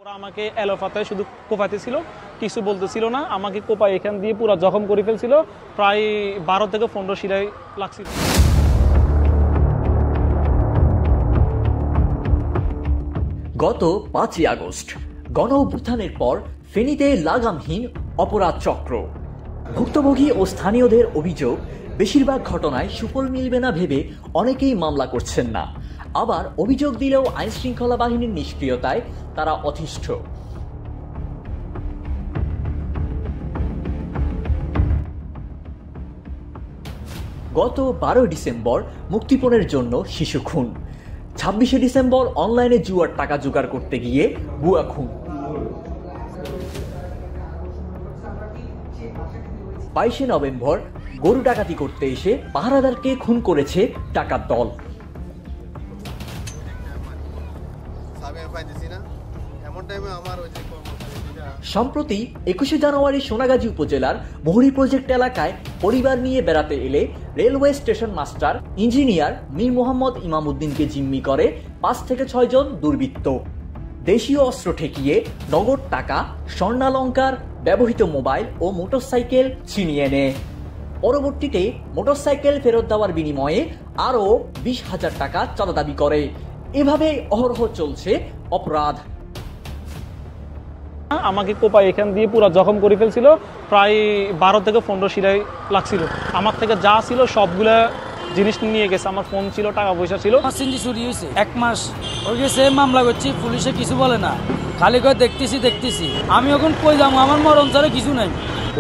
ওরা আমাকে এলোপাতায় শুধু কোপাইতেছিল, কিছু বলতেছিল না। আমাকে কোপাই এখান দিয়ে পুরো জখম করে ফেলছিল, প্রায় 12 থেকে 15 সিলাই লাগছিল। গত 5ই আগস্ট গণ অভ্যুত্থানের পর ফেনীতে লাগামহীন অপরাধ চক্র। ভুক্তভোগী ও স্থানীয়দের অভিযোগ, বেশিরভাগ ঘটনায় সুফল মিলবে না ভেবে অনেকেই মামলা করছেন না। আবার অভিযোগ দিলেও আইন শৃঙ্খলা বাহিনীর নিষ্ক্রিয়তায় তারা অতিষ্ঠ। গত 12 ডিসেম্বর মুক্তিপণের জন্য শিশু খুন, 26শে ডিসেম্বর অনলাইনে জুয়ার টাকা জোগাড় করতে গিয়ে বুয়া খুন, 22শে নভেম্বর গরু ডাকাতি করতে এসে পাহারাদারকে খুন করেছে ডাকাত দল। সম্প্রতি 21শে জানুয়ারি সোনাগাজী উপজেলার মোহরি প্রজেক্ট এলাকায় পরিবার নিয়ে বেড়াতে এলে railway station master engineer Mir Mohammad ইমামউদ্দিনকে জিম্মি করে 5 থেকে 6 জন দুর্বৃত্ত। দেশীয় অস্ত্র ঠেকিয়ে নগদ টাকা, স্বর্ণালংকার, ব্যবহৃত মোবাইল ও মোটরসাইকেল ছিনিয়ে নেয়। পরবর্তীতে মোটরসাইকেল ফেরত দেওয়ার বিনিময়ে আরও 20,000 টাকা চাঁদা দাবি করে। এভাবে অহরহ চলছে অপরাধ। আমাকে কোপাই এখান দিয়ে পুরো জখম করে ফেলছিল, প্রায় 12 থেকে 15 সিলাই লাগছিল। আমার থেকে যা ছিল সবগুলা জিনিস নিয়ে গেছে। আমার ফোন ছিল, টাকা পয়সা ছিল। সিঞ্জি চুরি হয়েছে, 1 মাস হয়ে গেছে মামলা করছি, পুলিশে কিছু বলে না, খালি করে দেখতেছি। আমি এখন কই যাবো, আমার মরণ ছাড়া কিছু নাই।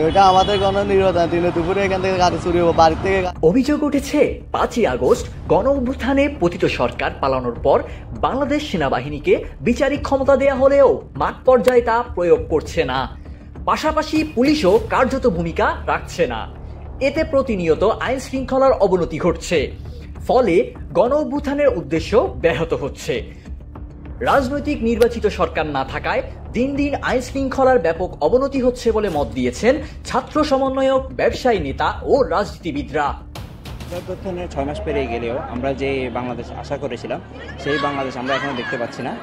এটা আমাদের গণনিরোধন, দিনে দুপুরে এখান থেকে গাড়ি চুরি হবো, বাড়ি থেকে। অভিযোগ উঠেছে 5ই আগস্ট গণ অভ্যুত্থানে পতিত সরকার পালানোর পর বাংলাদেশ সেনাবাহিনীকে বিচারিক ক্ষমতা দেয়া হলেও মাঠ পর্যায়ে তা প্রয়োগ করছে না। পাশাপাশি পুলিশও কার্যত ভূমিকা রাখছে না। এতে প্রতিনিয়ত আইন শৃঙ্খলার অবনতি ঘটছে, ফলে গণ অভ্যুত্থানের উদ্দেশ্য ব্যাহত হচ্ছে। রাজনৈতিক নির্বাচিত সরকার না থাকায় দিন দিন আইন শৃঙ্খলার ব্যাপক অবনতি হচ্ছে বলে মত দিয়েছেন ছাত্র সমন্বয়ক, ব্যবসায়ী নেতা ও রাজনীতিবিদরা। অভ্যুত্থানের 6 মাস পেরিয়ে গেলেও আমরা যে বাংলাদেশ আশা করেছিলাম সেই বাংলাদেশ আমরা এখনো দেখতে পাচ্ছি না।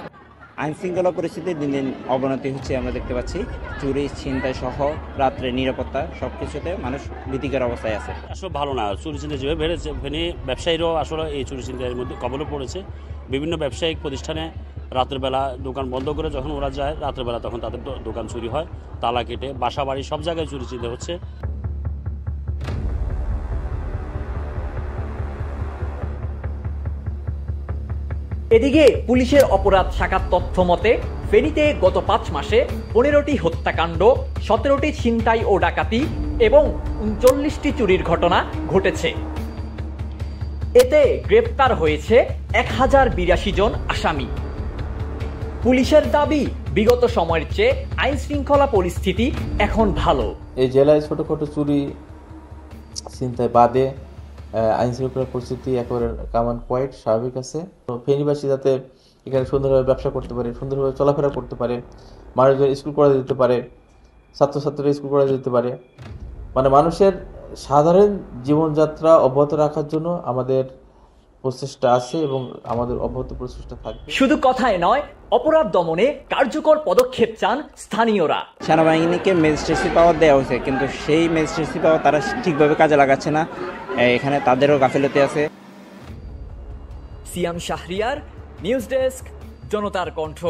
আইন শৃঙ্খলা পরিস্থিতির দিন দিন অবনতি হচ্ছে আমরা দেখতে পাচ্ছি। চুরি, ছিনতাই সহ রাত্রে নিরাপত্তা সবকিছুতে মানুষ ভীতিকর অবস্থায় আছে। আসলে ভালো না, চুরি ছিনতাই যেভাবে বেড়েছে, ফেনী ব্যবসায়ীরাও আসলে এই চুরি ছিনতাইয়ের মধ্যে কবলে পড়েছে। বিভিন্ন ব্যবসায়িক প্রতিষ্ঠানে রাতের বেলা দোকান বন্ধ করে যখন ওরা যায় রাতের বেলা, তখন তাদের দোকান চুরি হয়, তালা কেটে, বাসা বাড়ি সব জায়গায় চুরি ছিনতাই হচ্ছে। এদিকে পুলিশের অপরাধ শাখার তথ্য মতে ফেনীতে গত 5 মাসে 15টি হত্যাকাণ্ড, 17টি ছিনতাই ও ডাকাতি এবং 39টি চুরির ঘটনা ঘটেছে। এতে গ্রেপ্তার হয়েছে 1082 জন আসামি। পুলিশের দাবি, বিগত সময়ের চেয়ে আইন শৃঙ্খলা পরিস্থিতি এখন ভালো। এই জেলায় ছোটখাটো চুরি ছিনতাই বাদে আইন শৃঙ্খলা পরিস্থিতি একেবারে কামান কোয়াইট স্বাভাবিক আছে। ফেনীবাসী যাতে এখানে সুন্দরভাবে ব্যবসা করতে পারে, সুন্দরভাবে চলাফেরা করতে পারে, মানুষজন স্কুল করা যেতে পারে, ছাত্রছাত্রীরা স্কুল করা যেতে পারে, মানে মানুষের সাধারণ জীবনযাত্রা অব্যাহত রাখার জন্য আমাদের প্রচেষ্টা আছে এবং আমাদের অব্যাহত প্রচেষ্টা থাকবে। শুধু কথায় নয়, অপরাধ দমনে কার্যকর পদক্ষেপ চান স্থানীয়রা। সেনাবাহিনীকে ম্যাজিস্ট্রেসি পাওয়ার দেওয়া হয়েছে, কিন্তু সেই ম্যাজিস্ট্রেসি পাওয়ার তারা ঠিকভাবে কাজে লাগাচ্ছে না। এখানে তাদেরও গাফিলতি আছে। সিয়াম শাহরিয়ার, নিউজ ডেস্ক, জনতার কণ্ঠ।